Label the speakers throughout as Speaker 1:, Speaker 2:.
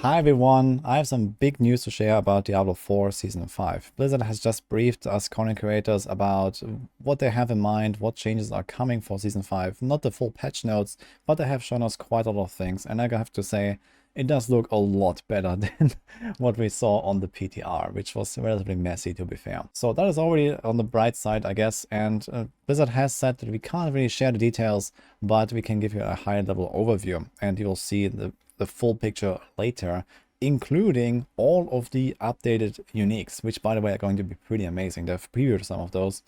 Speaker 1: Hi everyone, I have some big news to share about Diablo 4 Season 5. Blizzard has just briefed us content creators about what they have in mind, what changes are coming for Season 5. Not the full patch notes, but they have shown us quite a lot of things, and I have to say, it does look a lot better than what we saw on the PTR, which was relatively messy to be fair. So that is already on the bright side, I guess, and Blizzard has said that we can't really share the details, but we can give you a higher level overview, and you will see the full picture later, including all of the updated uniques, which by the way are going to be pretty amazing. They've previewed some of those,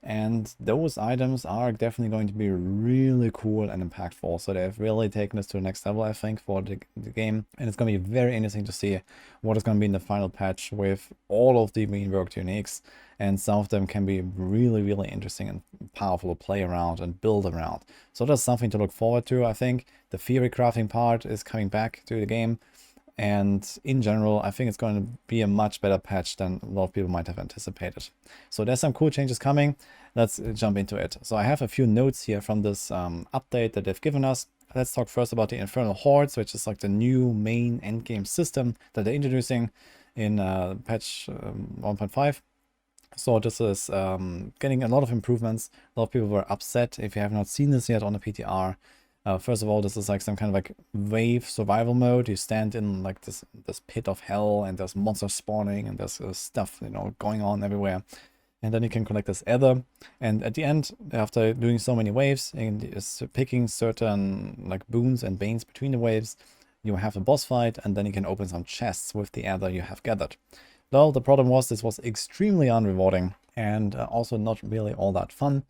Speaker 1: and those items are definitely going to be really cool and impactful. So they've really taken this to the next level, I think, for the game, and it's going to be very interesting to see what is going to be in the final patch with all of the reworked uniques. And some of them can be really interesting and powerful to play around and build around. So that's something to look forward to. I think the theory crafting part is coming back to the game. And in general, I think it's going to be a much better patch than a lot of people might have anticipated. So there's some cool changes coming. Let's jump into it. So I have a few notes here from this update that they've given us. Let's talk first about the Infernal Hordes, which is like the new main endgame system that they're introducing in patch 1.5. So this is getting a lot of improvements. A lot of people were upset if you have not seen this yet on the PTR. First of all, this is like some kind of like wave survival mode. You stand in like this pit of hell, and there's monsters spawning, and there's stuff, you know, going on everywhere. And then you can collect this ether. And at the end, after doing so many waves and picking certain like boons and banes between the waves, you have a boss fight, and then you can open some chests with the ether you have gathered. Well, the problem was this was extremely unrewarding and also not really all that fun.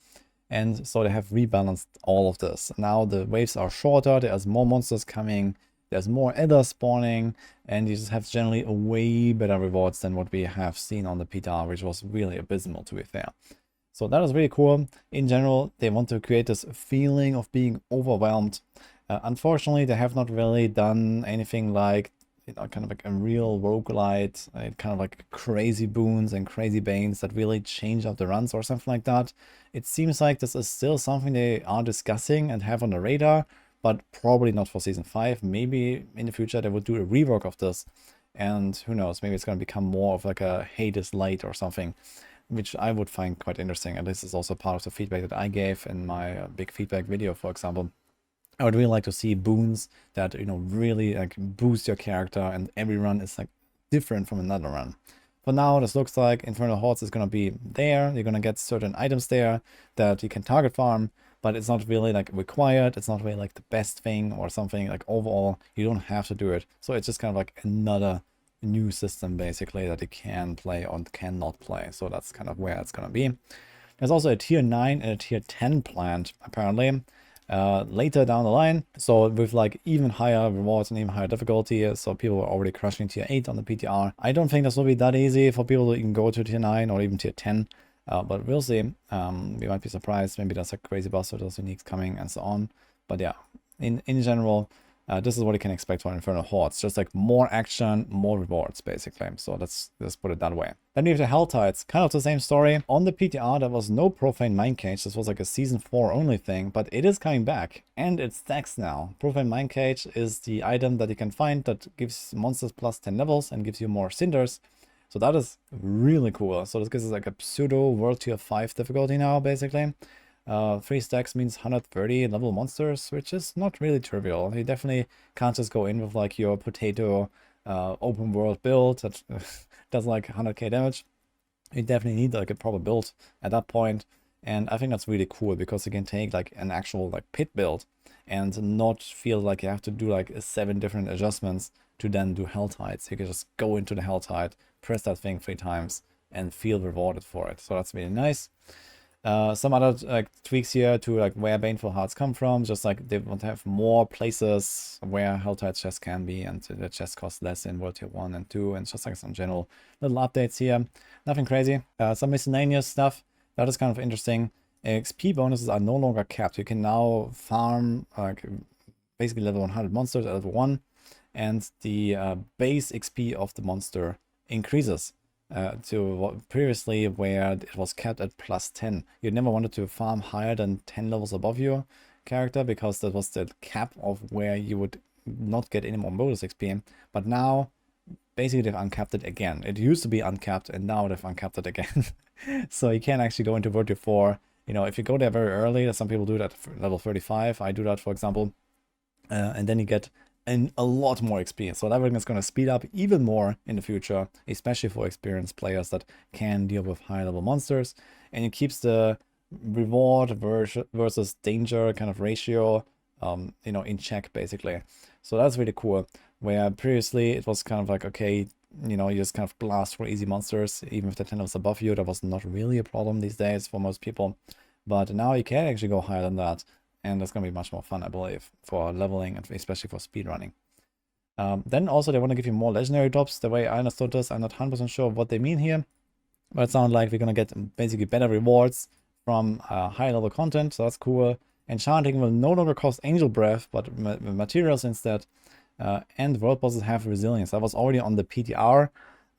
Speaker 1: And so they have rebalanced all of this. Now the waves are shorter, there's more monsters coming, there's more ether spawning, and you just have generally a way better rewards than what we have seen on the PTR, which was really abysmal to be fair. So that is really cool. In general, they want to create this feeling of being overwhelmed. Unfortunately, they have not really done anything like, you know, kind of like a real roguelite, kind of like crazy boons and crazy banes that really change up the runs or something like that. It seems like this is still something they are discussing and have on the radar, but probably not for Season 5. Maybe in the future they would do a rework of this, and who knows, maybe it's going to become more of like a Hades Light or something, which I would find quite interesting. And this is also part of the feedback that I gave in my big feedback video, for example. I would really like to see boons that, you know, really like boost your character, and every run is like different from another run. For now, this looks like Infernal Hordes is going to be there. You're going to get certain items there that you can target farm, but it's not really like required. It's not really like the best thing or something. Like overall, you don't have to do it. So it's just kind of like another new system basically that you can play or cannot play. So that's kind of where it's going to be. There's also a tier 9 and a tier 10 planned apparently. Later down the line, so with like even higher rewards and even higher difficulty. So people were already crushing tier 8 on the PTR. I don't think this will be that easy for people to even go to tier 9 or even tier 10, but we'll see. We might be surprised. Maybe there's a crazy boss or those uniques coming and so on. But yeah, in general, this is what you can expect from Infernal Hordes. Just like more action, more rewards, basically. So let's put it that way. Then we have the Helltides. Kind of the same story. On the PTR, there was no Profane Mind Cage. This was like a Season 4 only thing, but it is coming back. And it stacks now. Profane Mind Cage is the item that you can find that gives monsters plus 10 levels and gives you more cinders. So that is really cool. So this gives us like a pseudo World Tier 5 difficulty now, basically. 3 stacks means 130 level monsters, which is not really trivial. You definitely can't just go in with like your potato open world build that does like 100k damage. You definitely need like a proper build at that point. And I think that's really cool because you can take like an actual like pit build and not feel like you have to do like 7 different adjustments to then do Helltides. You can just go into the Helltide, press that thing 3 times and feel rewarded for it. So that's really nice. Some other tweaks here to like where Baneful Hearts come from, just like they want to have more places where Helltide chests can be, and the chests cost less in World Tier 1 and 2, and just like some general little updates here. Nothing crazy. Some miscellaneous stuff that is kind of interesting. XP bonuses are no longer capped. You can now farm like basically level 100 monsters at level 1, and the base XP of the monster increases. To previously where it was capped at plus 10. You never wanted to farm higher than 10 levels above your character because that was the cap of where you would not get any more bonus XP. But now, basically, they've uncapped it again. It used to be uncapped, and now they've uncapped it again. So you can actually go into Virtue 4. You know, if you go there very early, some people do that at level 35. I do that, for example. And then you get a lot more XP. So everything is going to speed up even more in the future, especially for experienced players that can deal with high level monsters. And it keeps the reward versus danger kind of ratio, you know, in check basically. So that's really cool. Where previously it was kind of like, okay, you know, you just kind of blast for easy monsters, even if the 10 levels above you. That was not really a problem these days for most people. But now you can actually go higher than that. And that's going to be much more fun, I believe, for leveling and especially for speedrunning. Then also they want to give you more legendary drops. The way I understood this, I'm not 100% sure what they mean here. But it sounds like we're going to get basically better rewards from high level content. So that's cool. Enchanting will no longer cost angel breath, but materials instead. And world bosses have resilience. That was already on the PTR.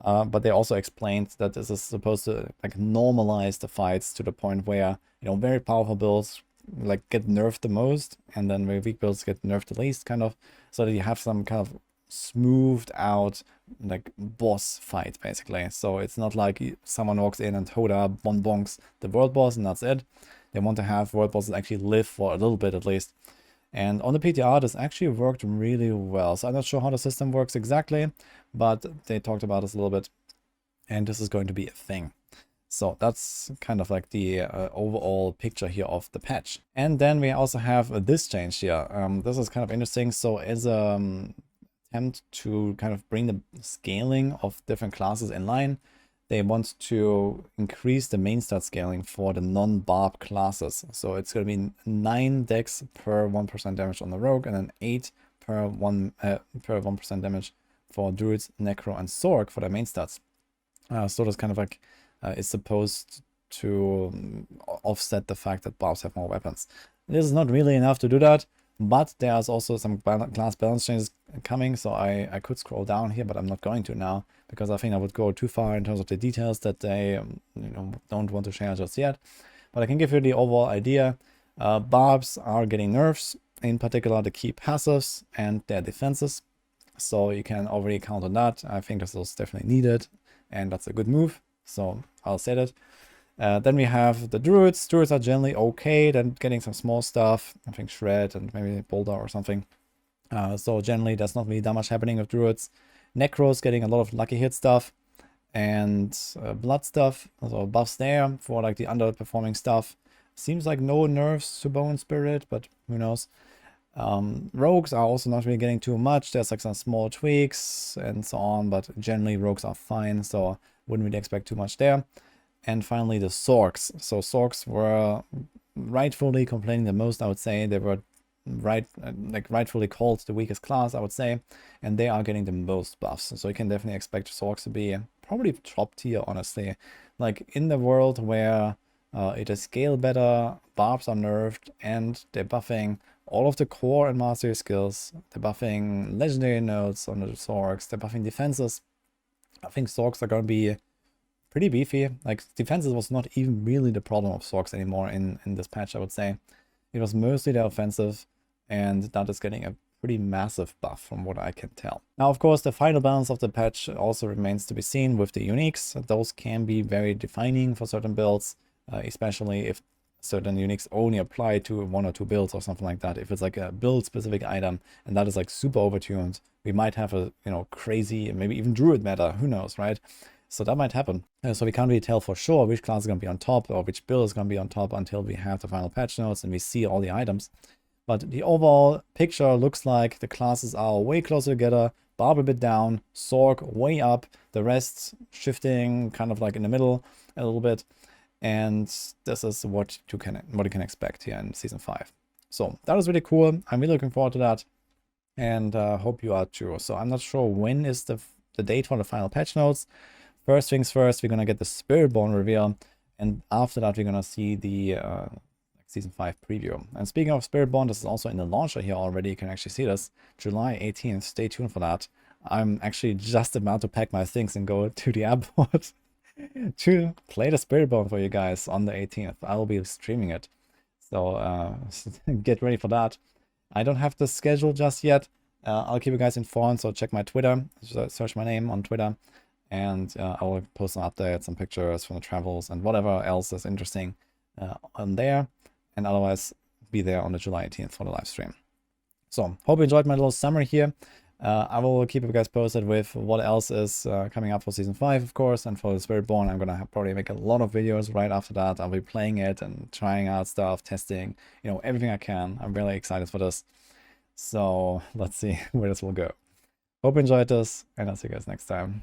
Speaker 1: But they also explained that this is supposed to like normalize the fights to the point where, you know, very powerful builds like get nerfed the most, and then very weak builds get nerfed the least, kind of, so that you have some kind of smoothed out like boss fight basically. So it's not like someone walks in and Hoda bonks the world boss and that's it. They want to have world bosses actually live for a little bit at least. And on the PTR, this actually worked really well. So I'm not sure how the system works exactly, but they talked about this a little bit, and this is going to be a thing. So that's kind of like the overall picture here of the patch. And then we also have this change here. This is kind of interesting. So as an attempt to kind of bring the scaling of different classes in line, they want to increase the main stat scaling for the non-barb classes. So it's going to be 9 dex per 1% damage on the rogue, and then 8 per 1% damage for druids, necro, and sorc for their main stats. So that's kind of like is supposed to offset the fact that barbs have more weapons. This is not really enough to do that, but there's also some class balance changes coming, so I could scroll down here, but I'm not going to now, because I think I would go too far in terms of the details that they you know, don't want to share just yet. But I can give you the overall idea. Barbs are getting nerfs, in particular the key passives and their defenses, so you can already count on that. I think this is definitely needed, and that's a good move. So I'll say that. Then we have the druids. Druids are generally okay. Then getting some small stuff. I think shred and maybe boulder or something. So generally there's not really that much happening with druids. Necros getting a lot of lucky hit stuff and blood stuff. So buffs there for like the underperforming stuff. Seems like no nerfs to bone spirit, but who knows. Rogues are also not really getting too much. There's like some small tweaks and so on, but generally rogues are fine, so wouldn't really expect too much there. And finally the Sorcs. So Sorcs were rightfully complaining the most, I would say. They were rightfully called the weakest class, I would say, and they are getting the most buffs. So you can definitely expect Sorcs to be probably top tier, honestly. Like in the world where it is scaled better, barbs are nerfed, and they're buffing all of the core and mastery skills. They're buffing legendary nodes on the Sorcs. They're buffing defenses. I think Sorcs are going to be pretty beefy. Like, defenses was not even really the problem of Sorcs anymore in this patch, I would say. It was mostly the offensive, and that is getting a pretty massive buff from what I can tell. Now, of course, the final balance of the patch also remains to be seen with the uniques. Those can be very defining for certain builds, especially if certain uniques only apply to 1 or 2 builds or something like that. If it's like a build specific item and that is like super overtuned, we might have a, you know, crazy, maybe even druid meta, who knows, right? So that might happen. So we can't really tell for sure which class is going to be on top or which build is going to be on top until we have the final patch notes and we see all the items. But the overall picture looks like the classes are way closer together, Barb a bit down, Sorc way up, the rest shifting kind of like in the middle a little bit. And this is what you can expect here in Season 5. So that is really cool. I'm really looking forward to that, and hope you are too. So I'm not sure when is the date for the final patch notes. First things first, we're going to get the Spiritborn reveal, and after that we're going to see the Season 5 preview. And speaking of Spiritborn, this is also in the launcher here already. You can actually see this. July 18th. Stay tuned for that. I'm actually just about to pack my things and go to the airport to play the Spiritborn for you guys on the 18th. I will be streaming it. So get ready for that. I don't have the schedule just yet, I'll keep you guys informed, so check my Twitter, search my name on Twitter, and I will post some updates, some pictures from the travels, and whatever else is interesting on there. And otherwise, be there on the July 18th for the live stream. So, hope you enjoyed my little summary here. I will keep you guys posted with what else is coming up for Season 5, of course, and for the Spiritborn, I'm gonna probably make a lot of videos right after that. I'll be playing it and trying out stuff, testing, you know, everything I can. I'm really excited for this. So, let's see where this will go. Hope you enjoyed this, and I'll see you guys next time.